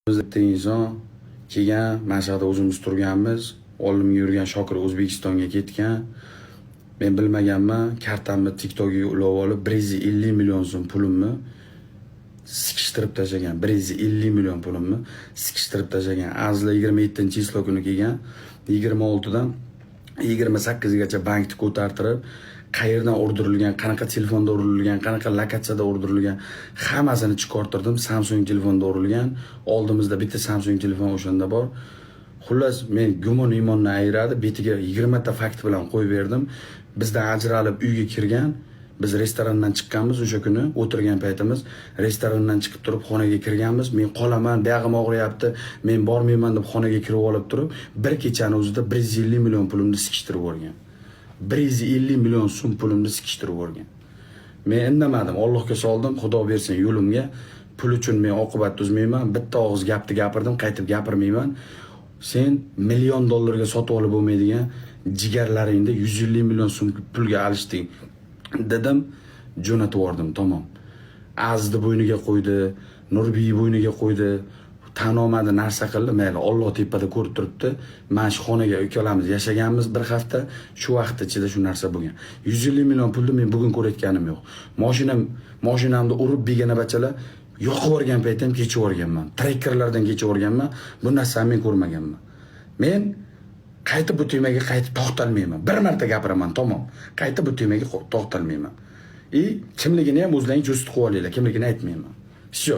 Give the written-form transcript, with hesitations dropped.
Bitta inson kelgan, mana shu yerda o'zimiz turganmiz, oldimga yurgan Shokir O'zbekistonga ketgan. Men bilmaganman, kartamni TikTokga ulab olib 150 million so'm pulimni sikishtirib tashlagan. 150 million pulimni sikishtirib tashlagan. Azla 27-chисло kuni kelgan. 26dan 28gacha bankni ko'tartirib, qayerdan o'rdirilgan, qanaqa telefonda o'rdirilgan, qanaqa lokatsiyada o'rdirilgan hammasini chiqartirdim. Samsung telefonda o'rdirilgan. Oldimizda bitta Samsung telefon o'shanda bor. Xullas, men gumon iymonni ayiradi, betiga 20 ta fakt bilan qo'yib berdim. Bizdan ajralib uyga kirgan, biz restorandan chiqqanmiz o'sha kuni, o'tirgan paytimiz restorandan chiqib turib xonaga kirganmiz. Men qolaman, buyog'im og'riyapti, men bormayman deb xonaga kirib olib turib, bir kechani o'zida 150 million pulimni sikishtirib yuborgan. 150 million so'm pulimni sikishtirib yuborgan. Men indamadim, Allohga soldim, Xudo bersin yo'limga. Pul uchun men oqibat uzmayman, bitta og'iz gapni gapirdim, qaytib gapirmayman. Sen million dollarga sotib olib bo'lmaydigan jigarlaringda 150 million so'm pulga alishding dedim, jo'natib yubordim. Tamom. Azizni bo'yniga qo'ydi, Nurbiy bo'yniga qo'ydi, tan olmadi, narsa qildi. Mayli, Alloh tepada ko'rib turibdi. Mana shu xonaga ikkalamiz yashaganmiz bir hafta, shu vaqt ichida shu narsa bo'lgan. 150 million pulni men bugun ko'rayotganim yo'q. Mashinamni urib begona bachalar yo'qib yuborgan paytim kechib yuborganman. Trekkerlardan kechib yuborganman. Bu narsani men ko'rmaganman. Men qaytib bu temaga to'xtalmayman. Bir marta gapiraman, tamom. Qaytib bu temaga to'xtalmayman. Kimligini ham o'zlaringiz cho'zib qo'yinglar, kimligini aytmayman. Всё.